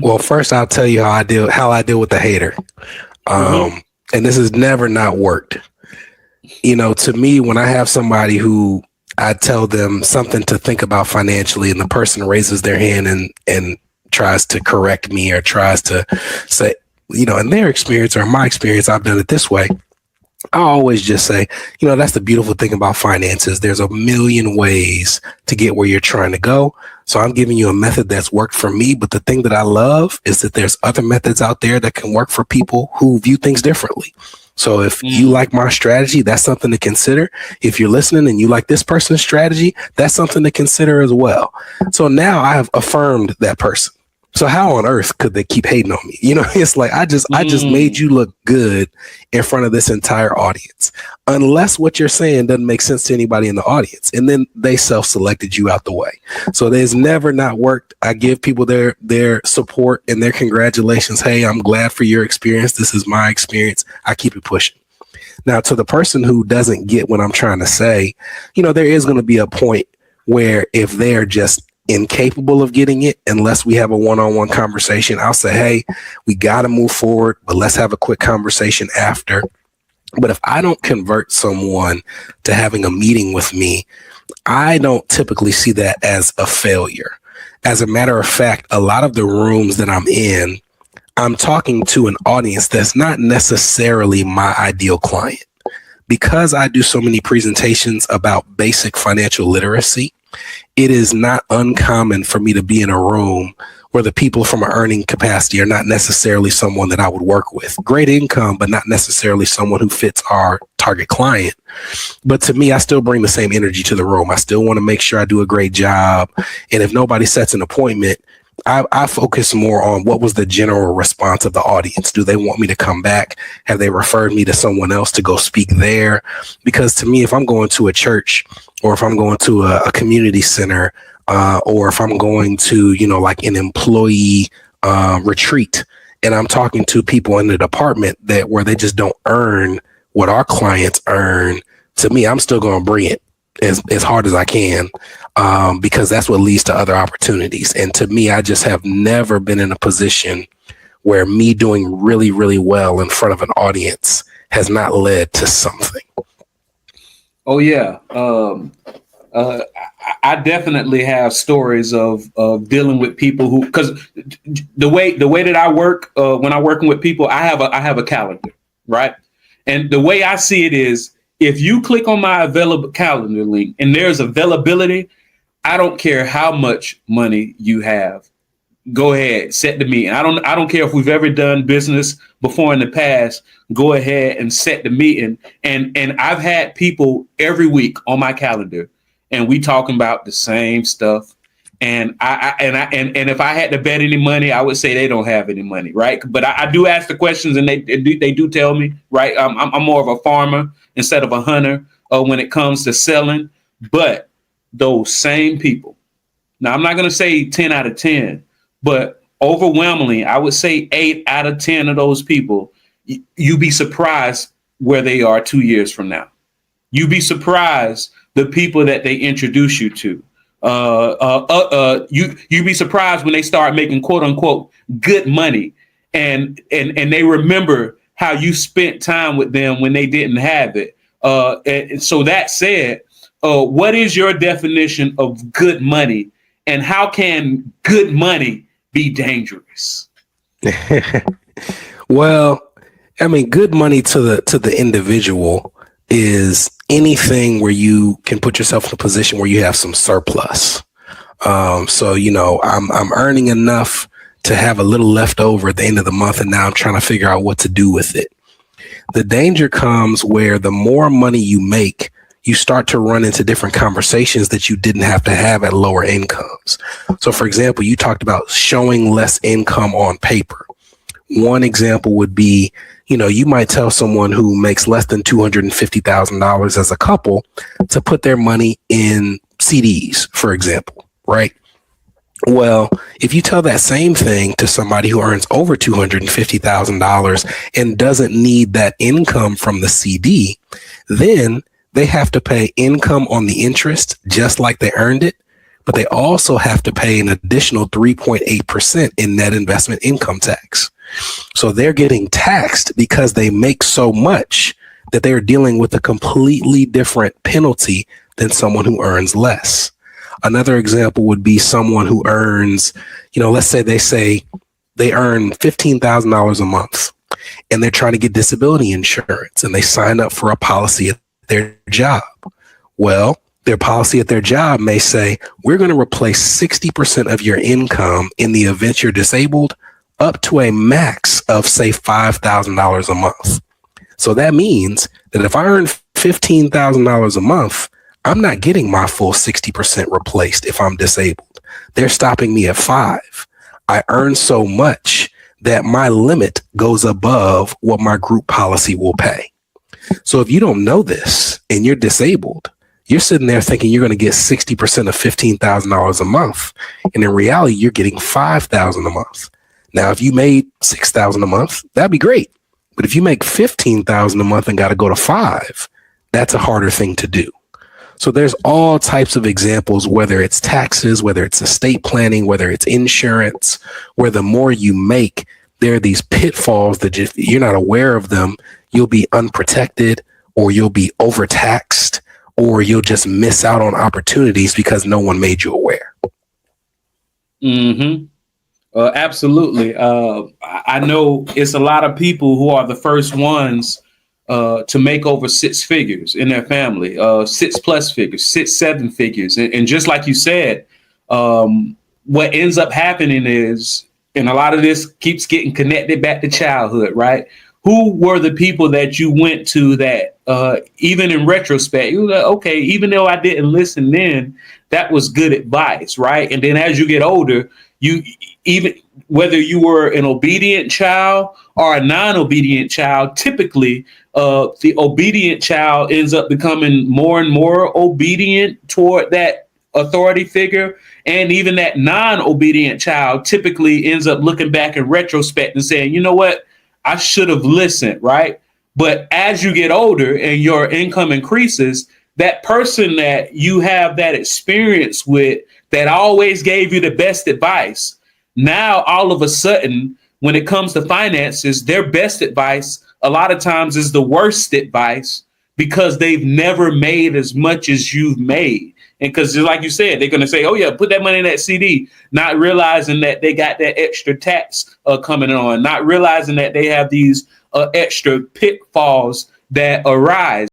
Well, first I'll tell you how I deal with the hater. Mm-hmm. And this has never not worked. To me, when I have somebody who I tell them something to think about financially, and the person raises their hand and tries to correct me or tries to say, in their experience or my experience, I've done it this way. I always just say, that's the beautiful thing about finances. There's a million ways to get where you're trying to go. So I'm giving you a method that's worked for me. But the thing that I love is that there's other methods out there that can work for people who view things differently. So if you like my strategy, that's something to consider. If you're listening and you like this person's strategy, that's something to consider as well. So now I have affirmed that person. So how on earth could they keep hating on me? It's like I just made you look good in front of this entire audience. Unless what you're saying doesn't make sense to anybody in the audience. And then they self-selected you out the way. So there's never not worked. I give people their support and their congratulations. Hey, I'm glad for your experience. This is my experience. I keep it pushing. Now, to the person who doesn't get what I'm trying to say, there is going to be a point where if they're just incapable of getting it, unless we have a one-on-one conversation, I'll say, hey, we got to move forward, but let's have a quick conversation after. But if I don't convert someone to having a meeting with me, I don't typically see that as a failure. As a matter of fact, a lot of the rooms that I'm in, I'm talking to an audience that's not necessarily my ideal client. Because I do so many presentations about basic financial literacy, it is not uncommon for me to be in a room where the people from an earning capacity are not necessarily someone that I would work with. Great income, but not necessarily someone who fits our target client. But to me, I still bring the same energy to the room. I still want to make sure I do a great job. And if nobody sets an appointment, I focus more on what was the general response of the audience. Do they want me to come back? Have they referred me to someone else to go speak there? Because to me, if I'm going to a church or if I'm going to a community center or if I'm going to, like an employee retreat and I'm talking to people in the department where they just don't earn what our clients earn, to me, I'm still going to bring it as hard as I can, because that's what leads to other opportunities. And to me, I just have never been in a position where me doing really, really well in front of an audience has not led to something. Oh, yeah. I definitely have stories of dealing with people who, because the way that I work when I'm working with people, I have a calendar, right? And the way I see it is, if you click on my available calendar link and there's availability, I don't care how much money you have. Go ahead, set the meeting. I don't care if we've ever done business before in the past. Go ahead and set the meeting. And I've had people every week on my calendar, and we talking about the same stuff. And and if I had to bet any money, I would say they don't have any money, right? But I do ask the questions, and they do tell me, right? I'm more of a farmer instead of a hunter when it comes to selling. But those same people, now I'm not going to say 10 out of 10, but overwhelmingly, I would say 8 out of 10 of those people, you'd be surprised where they are 2 years from now. You'd be surprised the people that they introduce you to. You'd be surprised when they start making quote unquote good money, and they remember how you spent time with them when they didn't have it. And so that said, what is your definition of good money, and how can good money be dangerous? Well, I mean, good money to the individual is anything where you can put yourself in a position where you have some surplus. So, I'm earning enough to have a little left over at the end of the month, and now I'm trying to figure out what to do with it. The danger comes where the more money you make, you start to run into different conversations that you didn't have to have at lower incomes. So, for example, you talked about showing less income on paper. One example would be, you might tell someone who makes less than $250,000 as a couple to put their money in CDs, for example, right? Well, if you tell that same thing to somebody who earns over $250,000 and doesn't need that income from the CD, then they have to pay income on the interest just like they earned it, but they also have to pay an additional 3.8% in net investment income tax. So they're getting taxed because they make so much that they're dealing with a completely different penalty than someone who earns less. Another example would be someone who earns, let's say they earn $15,000 a month and they're trying to get disability insurance and they sign up for a policy at their job. Well, their policy at their job may say, we're going to replace 60% of your income in the event you're disabled up to a max of, say, $5,000 a month. So that means that if I earn $15,000 a month, I'm not getting my full 60% replaced if I'm disabled. They're stopping me at 5. I earn so much that my limit goes above what my group policy will pay. So if you don't know this and you're disabled, you're sitting there thinking you're going to get 60% of $15,000 a month. And in reality, you're getting $5,000 a month. Now, if you made $6,000 a month, that'd be great. But if you make $15,000 a month and got to go to 5, that's a harder thing to do. So there's all types of examples, whether it's taxes, whether it's estate planning, whether it's insurance, where the more you make, there are these pitfalls that if you're not aware of them, you'll be unprotected or you'll be overtaxed or you'll just miss out on opportunities because no one made you aware. Mm-hmm. Absolutely. I know it's a lot of people who are the first ones to make over 6 figures in their family, 6+ figures, 6-7 figures. And just like you said, what ends up happening is, and a lot of this keeps getting connected back to childhood, right? Who were the people that you went to that even in retrospect, you were like, okay, even though I didn't listen then, that was good advice, right? And then as you get older, you even whether you were an obedient child or a non-obedient child, typically the obedient child ends up becoming more and more obedient toward that authority figure. And even that non-obedient child typically ends up looking back in retrospect and saying, you know what, I should have listened, right? But as you get older and your income increases, that person that you have that experience with that always gave you the best advice, now all of a sudden, when it comes to finances, their best advice a lot of times is the worst advice because they've never made as much as you've made. And because like you said, they're going to say, oh, yeah, put that money in that CD, not realizing that they got that extra tax coming on, not realizing that they have these extra pitfalls that arise.